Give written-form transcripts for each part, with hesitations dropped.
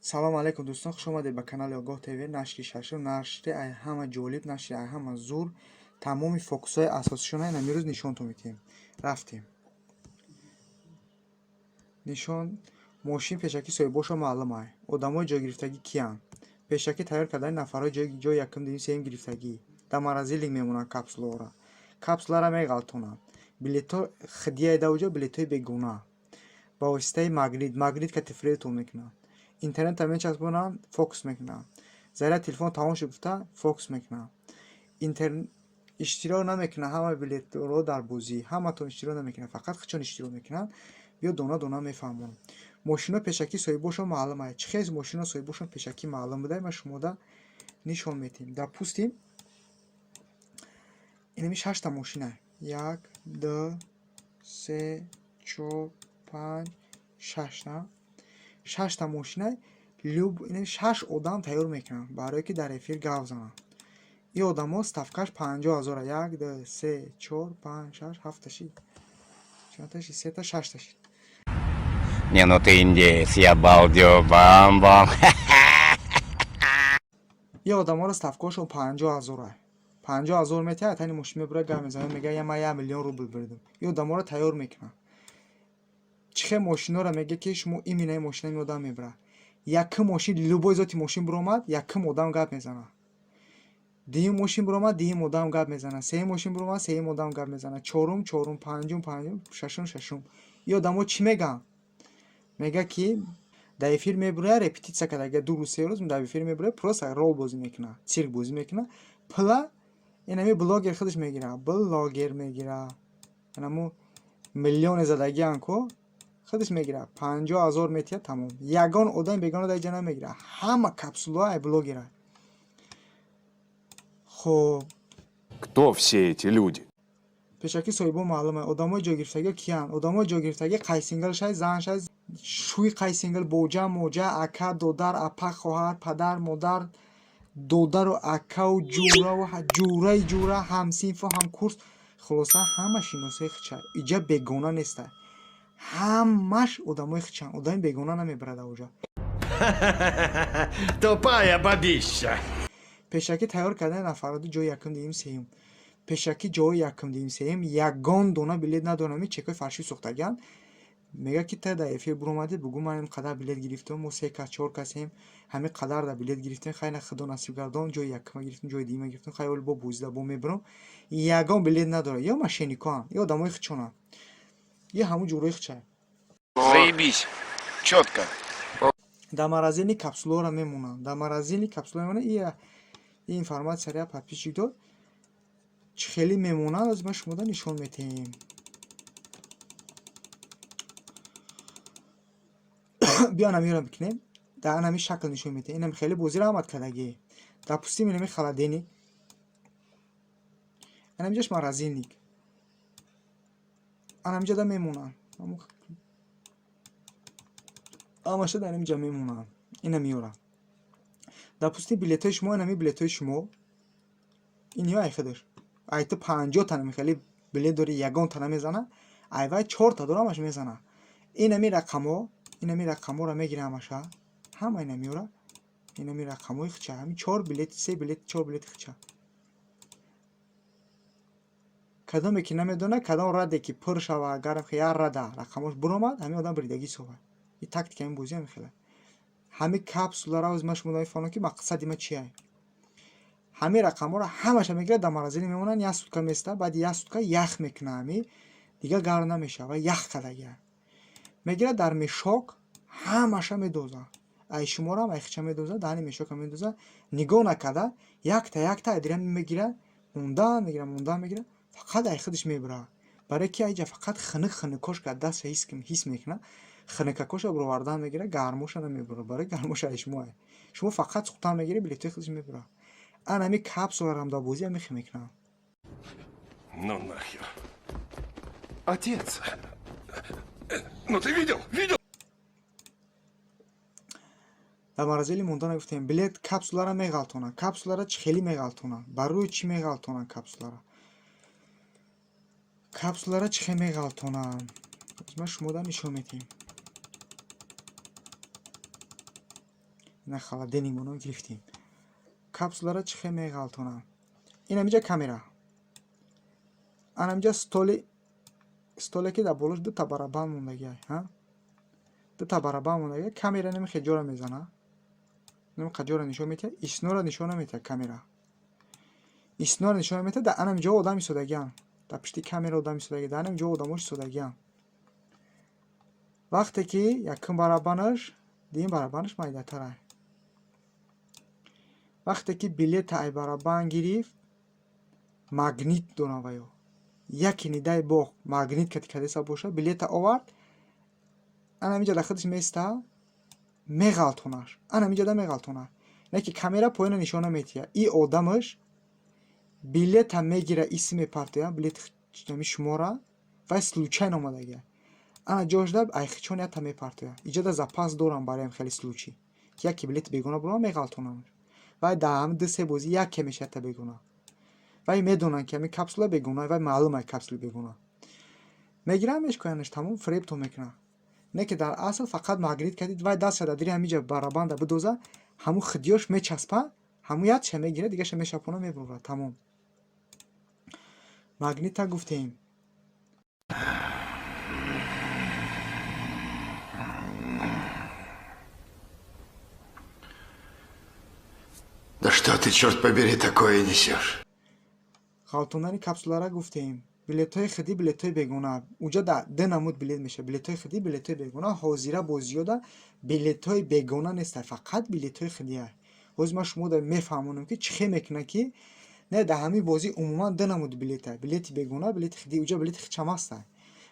салом алейкум дӯстон, хуш омадед ба канали Огоҳ ТВ. Нашри шашм, нашри ҳама ҷолиб, нашри ҳама зур, тамоми фокусҳои асосишона намирӯз нишонтон медиҳем. Рафтем нишон мошин пешакӣ соҳиббошо маълум ай. Одамои ҷойгирифтагӣ киянд? Пешакӣ тайёр кардани нафарҳои ҷои якум, дуввум, сеюм гирифтагӣ дар манзилик мемонанд. Капсуларо меғалтонанд. Билетҳо хидияи дауҷо билетҳои бегуна ба воситаи магнит катифрелтон мекунанд. Интернетро мечаспонанд, фокус мекунанд. Заряд телефон тамом шуд гуфта фокус мекунанд. Иштирок намекунанд ҳама билетҳоро дар бозӣ. Ҳаматон иштирок намекунанд, фақат хичон иштирок мекунанд. Биё дона дона мефаҳмонам. Мошино пешакӣ соҳиббошо маълум ай. Чӣ хез мошино соҳиббошон пешакӣ маълум буда, ма шумода нишон медиҳем. Дар пӯстим инами 6 та мошина 1 2 3 4 5 6 та 6 та мошина инами 6 одам тайёр мекунанд барое ки дар эфир гап зананд. ин одамо ставкаш 50,000 1 2 3 4 5 6 7 та шид 4 та шид 3 та 6 та шид. Не, ну ты индеец, я балдею, бам-бам. ин одаморо ставкашон 50,000 50,000 метиҳад. тани мошин мебурад гап мезанад, мега я ма 1 миллион рубл бурдам. ин одаморо тайёр мекунанд. чихе мошиноро мега ки шумо иминаи мошина ин одам мебурад. Якум мошин любой зоти мошин буромад, якум одам гап мезанад. Дуюм мошин буромад, дуюм одам гап мезанад. Сеюм мошин буромад, сеюм одам гап мезанад. Чорум, панҷум, шашум. ин одамо чӣ мегӯянд? Мега ки дар эфир мебурад, репетитсия карда, агар 2 рӯз 3 рӯз дар эфир мебурад, просто рол бозӣ мекунад, цирк бозӣ мекунад. Пла инами блогер худаш мегирад, блогер мегирад. Инаму миллионе задагиан ко худаш мегирад. 50,000 метиҳад, тамом. Ягон одам бегона дар ҷа намегирад. Ҳама капсулаҳо ай блогеранд. Хоб Кто все эти люди? пешакӣ соҳибон маълум ай. Одамои ҷойгирифтагиҳо киянд? Одамои ҷойгирифтагӣ қайсингл шай, зан шай, шӯи қайсингл, боҷа, моҷа, ака, додар, апа, хоҳар, падар, модар, додару акаву ҷураву ҷураи ҷура, ҳамсинфу ҳамкурс. Хулоса ҳама шиносои хича. Иҷа бегона нестай. Ҳамаш одамои хичанд. Одами бегона намебарад авҷа. Тупая бабища. Пешакӣ тайёр кардани нафароти ҷои якум, дуввум, сеюм. Пешакӣ ҷои якум, дуввум, сеюм ягон дона билет надорам. Чекои фаршӣ сохтагианд. Мега ки та дар эфир буромадед, бугӯ ман ин қадар билет гирифтам, мо 3 кас 4 касем, ҳамин қадар дар билет гирифтем. Хайна худо насиб гардон, ҷои якума гирифтем, ҷои дуввума гирифтем. Хай оли бо бозида бо мебурам. Ягон билет надорам. Ё мошенникоанд, ё одамои хичонанд. Ё ҳамун ҷурои хича. Заебись. Четко. Дар маразини капсулаҳоро мемонанд. Дар маразини капсулаҳо мемонанд. Ин информатсияро подписчик дод. Чӣ хеле мемонанд, аз ма шумода нишон медиҳем. биё намиёро бикунем. дар анами шакл нишон медиҳем. Инам хеле бозиро омад кардагӣ. Дар пӯстим инами холодильник. Анамиҷаш маразилник. Анамиҷа да мемонанд. Амаша дар инамиҷа мемонанд. Ина миёрам. Дар пӯстим билетҳои шумо, инами билетҳои шумо. Ин ё ай худаш. Ай ту 50 та намехали билет дори ягон та намезана. Ай вай 4 та дорамаш мезана. Инами рақаморо мегирам амаша. Ҳама ина миёра. Инами рақамои хича. Ҳамин 4 билет, 3 билет, 4 билет хича. Кадоме ки намедона, кадом раде ки пур шава, гарм я рада рақамош буромад, ҳамин одам биридагӣ совад. И тактика ин бозӣ мехела. Ҳамин капсуларо аз ма шумо нафаҳмам ки мақсади ма чи ай. Ҳамин рақаморо ҳамаша мегирад, дар маразили мемонанд, 1 сутка места, баъди 1 сутка ях мекунад, ҳамин дигар гарм намешава, ях кардагӣ. Мегирад дар мешок, ҳамаша медозад. Ай шуморам ай хича медозад, дар ҳамин мешока медозад. Нигоҳ накарда, якта айдира мегирад, мондан мегирад, фақат ай худаш мебурад. Барои ки айҷа фақат хинукош кард даста ҳис мекунад. Хинукакоша буровардан мегирад, гармоша намебурад. Барои гармоша ай шумо ай. Шумо фақат сухтан мегиред, билетҳои худаш мебурад. Анами капсуларам дар бозӣ ҳамин хел мекунад. Ну нахер. Отец. Ну ты видел? дар маразили мондана гуфтем, билет капсуларо меғалтонанд. Капсуларо чӣ хеле меғалтонанд? Бар рӯи чӣ меғалтонанд капсуларо? Капсуларо чӣ хеле меғалтонанд? ма шумода нишон медиҳем. اینا холодильникмон гирифтем. Капсуларо чӣ хел меғалтонам? Ин ҳаминҷа камера. Ан ҳаминҷа столе ки дар болош дута барабан мондагиай, ҳа? Дута барабан мондагиай, камера намехе ҷора мезана. Намеқа ҷора нишон метиҳад, иснора нишон наметиҳад камера. Иснора нишон наметиҳад, дар ан ҳаминҷа одам истодагиан. Дар пишти камера одам истодагиан, дар ан ҳаминҷа одамош истодагиан. Вақте ки якум барабанаш, дим барабанаш майдатарай. Вақте ки билета ай барабан гирифт, магнит дорам ваё. Яке нидаи боғ магнит кадеса боша, билета овард, ан ҳаминҷа дар худаш места, меғалтонаш. Ан ҳаминҷа да меғалтонад. Не ки камера поина нишон наметиҳад. И одамаш билета мегира, исм мепартояд, билет шумора, вай случайно омадагиад. Ана ҷошда айхичон ята мепартояд. Иҷода запас дорам бароям хеле случай. Ки яке билет бегона бурам меғалтонам. Вай дар ҳам ду се бозӣ яке мешата бегона. Вай медонанд ки ҳамин капсула бегона, вай маълум ай капсула бегона. Мегиранд мешкоянаш тамом фребто мекунад. Не ки дар асл фақат магнит кадид, вай дастша дар дири ҳаминҷа барабанда бидоза, ҳамун хидиёш мечаспа, ҳамун ятша мегирад, дигаша мешапона мебурад, тамом. Магнита гуфтем. Да что ты, черт побери, такое несешь? ғалтонари капсулара гуфтем. Билетҳои хидӣ, билетҳои бегона. Уҷа дар ду намуд билет меша. Билетҳои хидӣ, билетҳои бегона. Ҳозира бо зиёда билетҳои бегона нестанд, фақат билетҳои хидиа. Ҳозир ман шумо мефаҳмонам ки чӣ хел мекунад ки не дар ҳамин бозӣ умуман ду намуд билета. Билети бегона, билети хидӣ. Уҷа билети хидчам аста.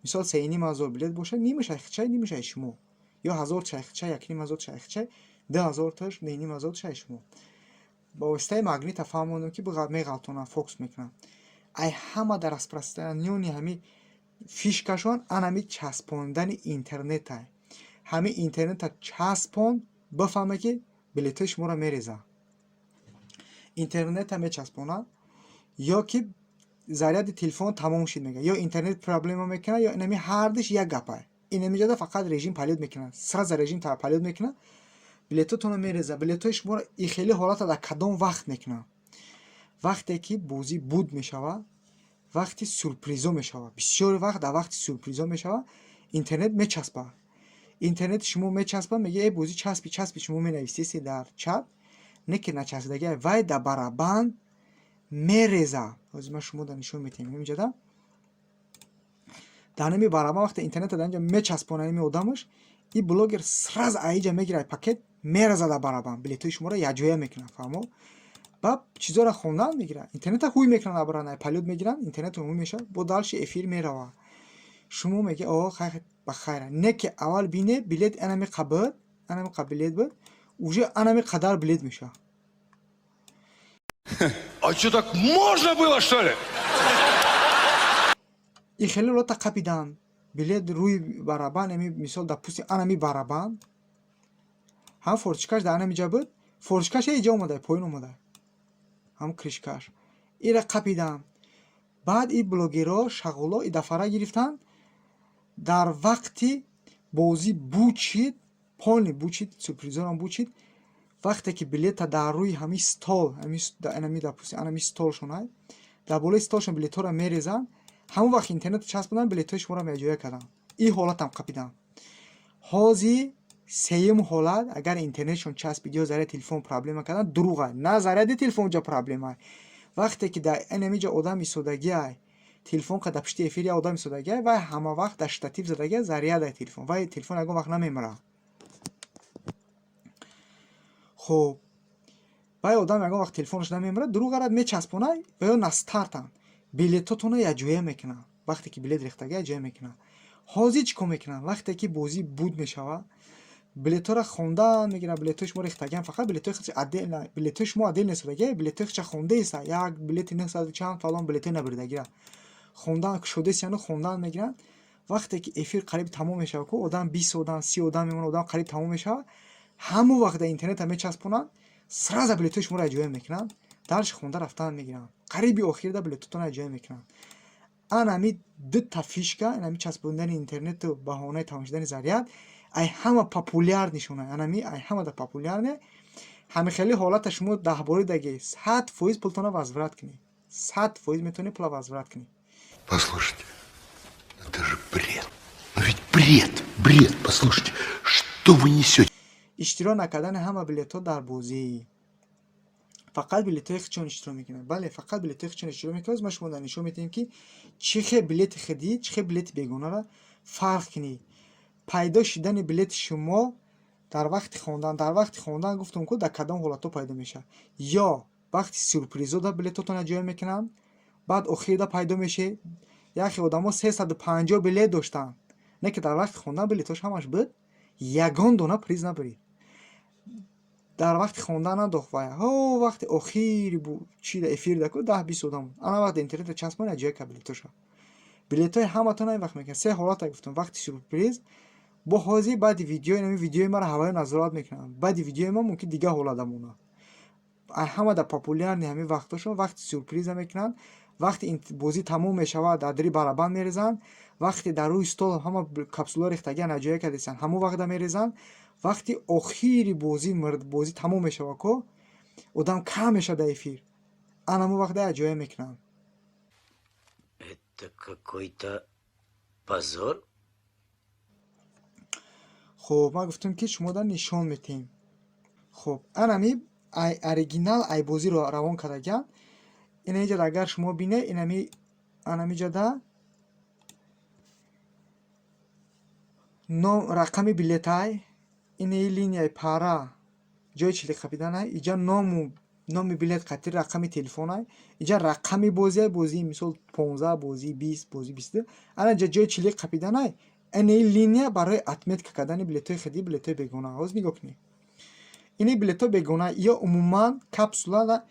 Мисол 3500 билет боша, нимашай хидчай, нимашай шумо. Ё 1000 чай хидчай, 1500 чай хидчай, 2000 тош, 2500 чай шумо. Ба воситаи магнита фаҳмондам ки меғалтонам, фокус мекунам. Ай ҳама дар распространёни ҳамин фишкашон ан ҳамин часпондани интернета. Ҳамин интернета часпон бифаҳме ки билетҳои шуморо мереза. Интернета мечаспонад, ё ки заряди телефон тамом шид мегӯяд, ё интернет проблема мекунад, ё инами ҳардуш як гапай. Инамиҷода фақат режим палёд мекунад. Сразу режим палёд мекунад. Билетотонро мереза. Билетҳои шуморо и хеле ҳолата дар кадом вақт мекунад? Вақте ки бозӣ буд мешавад, вақти сюрпризо мешавад. Бисёри вақт дар вақти сюрпризо мешавад, интернет мечаспад. Интернет шумо мечаспад, мега эй бозӣ часпи шумо менависиси дар чат, не ки начаспидагиай, вай дар барабанд мереза. ҳозир ман шумо дар нишон метиҳам. ҳаминҷода дар ҳамин барабанд вақте интернета дар инҷа мечаспонад ҳамин одамаш, и блогер сразу аиҷа мегирад пакет, мереза дар барабанд. Билетҳои шуморо якҷоя мекунад. фаҳмо? Баъд чизора хондан мегиранд. Интернета ҳуй мекунанд дар барабанд, палёд мегиранд, интернета ҳуй мешавад, бо далши эфир меравад. Шумо меги о бахайр. Не ки аввал бине билет анами қабр, анами билет буд, уже анами қадар билет мешавад. А что, так можно было, что ли? И хеле лота қапидан. Билет рӯи барабан, ами мисол дар пусти анами барабан. Ҳам форчкаш дар анамиҷа буд, форчкаш эҷа омада, поин омада. ҳам кришкаш. Ира қапидан. Баъд и блогерҳо, шағоло и дафара гирифтанд, дар вақти бозӣ буд шид, полни буд шид, сюрпризорам буд шид, вақте ки билета дар рӯи ҳамин стол, ҳамин дар пусти анами столшонай, дар болои столшон билетҳоро мерезанд, ҳамон вақт интернет часпондан, билетҳои шуморо меҷоя карданд. И ҳолатам қапидан. ҳозир сеюм ҳолат, агар интернетшон часпид ё заряди телефон проблема кардан, дурӯғ. На заряди телефон ҷа проблема. Вақте ки дар анамиҷа одам истодагиай, телефон дар пишти эфири одам истодагиай, вай ҳама вақт дар штатив задагиай, зарядай телефон. Вай телефон ягон вақт намемирад. хуб, вай одам ягон вақт телефонаш намемирад, дурӯғарад мечаспонад, ва ё настартанд. Билетотонро якҷоя мекунанд. Вақте ки билет рехтагиай, якҷоя мекунанд. ҳозир чӣ кор мекунанд? Вақте ки бозӣ буд мешавад, билетҳоро хондан мегиранд, билетҳои шумо рехтагиан, фақат билетҳои худш отдельно, билетҳои шумо отдельно истодагиай, билетҳои худша хондаеста, як билети 900 чанд фалон билетҳои набирдагира. Хондан шудесияну хондан мегиранд. Вақте ки эфир қариб тамом мешавад, ку одам 20 одам, 30 одам мемонад, одам қариб тамом мешавад, ҳамон вақт дар интернета мечаспонанд, сразу билетҳои шуморо якҷоя мекунанд, дарши хонда рафтан мегиранд. Қариби охирда билетотонро якҷоя мекунанд. Ан ҳамин ду та фишка, ин ҳамин часпондани интернету баҳонаи тамом шудани заряд, ай ҳама популяр нишонай анами ай ҳама да популярне ҳами хеле ҳолата шумо 10 бори даги 100% пултона возврат кунӣ 100% метавонӣ пула возврат кунӣ. Послушайте, это же бред. Ну ведь бред. Послушайте, что вы несете? иштирок накардани ҳама билетҳо дар бозӣ фақат билетҳои хичон иштирок мекунад. Бале, фақат билетҳои хичон иштирок мекунад. Ма шумо дар нишон медиҳем ки чӣ хел билети хидӣ, чӣ хел билети бегонаро фарқ кунӣ. пайдо шудани билети шумо дар вақти хондан гуфтум ки дар кадом ҳолатҳо пайдо мешавад. Ё вақти сюрпризода билетотона ҷой мекунанд, баъд охирда пайдо мешавад. яхе одамо 350 билет доштанд, не ки дар вақти хондан билетош ҳамаш буд, ягон дона приз набарид. дар вақти хондан надохт вай вақти охири чи да эфир да ку 10-20 одам ана вақти интернет часпон аҷоя ка билетоша билетои ҳаматон ай вақт мекунад. се ҳолат гуфтам. вақти сюрприз бо ҳозир баъди видеои нами видеои маро ҳаваи назорат мекунам. баъди видеои ма мумкин дига ҳолат дамона. ай ҳама да популярни ҳамин вақтошо вақти сюрприза мекунанд. вақти бозӣ тамом мешавад адри барабан мерезанд. вақти дар рӯи стол ҳама капсула рехтагиан аҷоя кардесан ҳамон вақт да мерезанд. вақти охири бозӣ тамом мешавад ко одам кам мешавад дар эфир анамон вақт да аҷоя мекунанд. Это какой-то позор. хуб ма гуфтам ки шумо да нишон метем. хуб анами ай оригинал ай бозиро равон кардагиан. инаҷа агар шумо бине анамиҷада ном рақами билетай инаи линияи пара ҷои чилик қапиданай иҷа номи билет қатъи рақами телефонай иҷа рақами бозии мисол 15 бозии 20 бозии 22 анаҷа ҷои чилик қапиданай инаи линия барои отметка кардани билетҳои хидӣ билетҳои бегона. ҳоз нигоҳ кунед. ини билетҳои бегона ё умуман капсула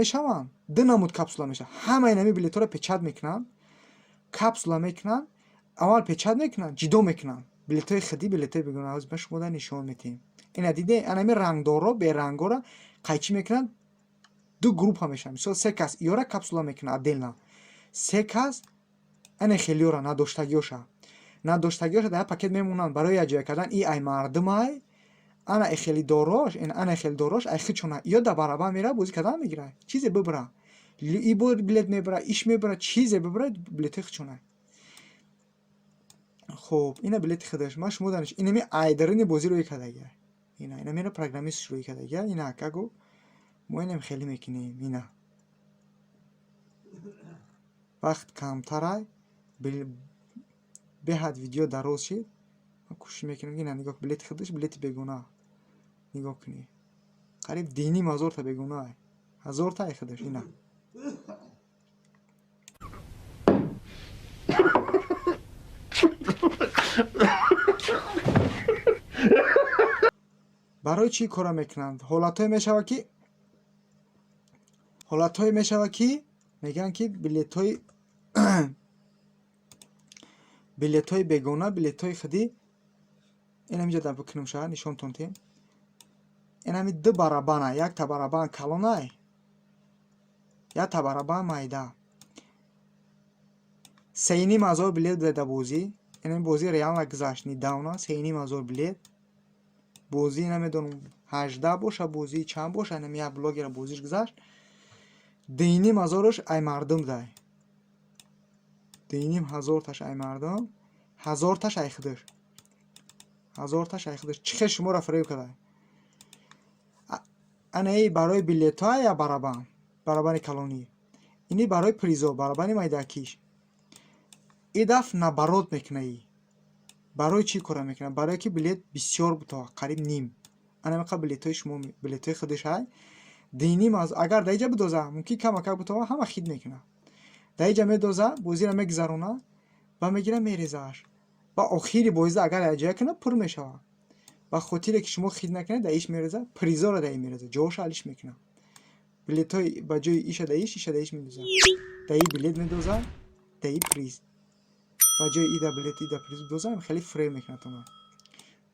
мешаванд. ду намуд капсула мешаванд. ҳама инами билетҳоро печат мекунанд. капсула мекунанд. аввал печат мекунанд, ҷудо мекунанд. билетҳои хидӣ билетҳои бегона. ҳоз ба шумо да нишон метем. ина диде анами рангдорро берангора қайчӣ мекунанд. ду группа мешаванд. мисол се кас иёра капсула мекунад отдельно. се кас ане хелиёра надоштагиёша дар пакет мемонанд барои аҷоя кардан и ай мардумай ана эхелидорош ай хичона ё да барабан мера бозӣ кардан мегира чизе бибра и бо билет мебра иш мебра чизе бибра билети хичона. хуб ина билети хидаш ма шумо даниш инами айдарини бозиро икадагия ина мера программист шуруъ икадагия ина акаго мо инам хеле мекунем. ина вақт камтарай беҳад видео дароз шид ма кӯшиш мекунам ина нигоҳ билети хидаш билети бегона нигоҳ кунед қариб 2,500 та бегона 1000 та хидаш ина барои чӣ кора мекунанд? ҳолатҳое мешавад ки мегӯянд ки билетҳои бегона билетҳои хидӣ инамиҷа дар бикунам шаҳар нишонтон тем инами ду барабана якта барабан калонай якта барабан майда 3,500 билет буде дар бозӣ инами бозӣ реална гузашт недавно 3,500 билет бозӣ намедонам 18 боша бозӣ чанд боша инами як блогера бозиш гузашт 2,500 ай мардум дай 2,500 ай мардум 1000 ай хидаш 1000 ай хидаш чӣ хел шуморо фиреб карда анаи барои билетҳо я барабани калонӣ ини барои призо барабани майдакиш идаф набарот мекунаӣ барои чӣ кора мекуна барое ки билет бисёр бутова қариб ним анамиқа билетҳои шумо билетҳои худашай диним аз агар даиҷа бидоза мумкин камака бутова ҳама хид мекуна даиҷа медоза бозира мегзарона ва мегира мерезааш ва охири бозида агар аҷоя куна пур мешава ва хотире ки шумо хид накунед даиш мереза призора даи мереза ҷоша алиш мекуна билетҳои ба ҷои иша даиш медоза даи билет медоза даи приз ба ҷои ида билет ида приз медоза хеле фреб мекуна тома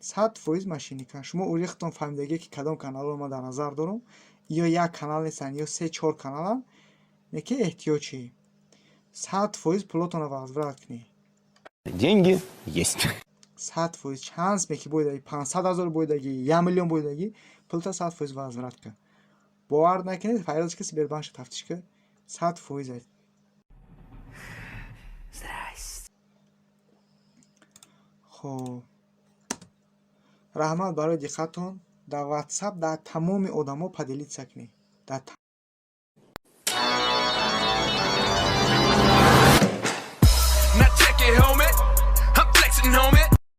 100% машиника шумо урихтон фаҳмидагӣ ки кадом каналро ма дар назар дорам ё як канал нестан ё 3-4 каналан неки эҳтиёҷ чи 100% пулотонро возврат кунед. Деньги есть. 100% шанс ме ки боидаги 500,000 боидаги 1 миллион боидаги пулта 100% возврат ка. бовар накунед файрозки Сбербанк тафтишка 100%. хоб раҳмат барои диққатон. дар WhatsApp дар тамоми одамо падилитса кунед. дар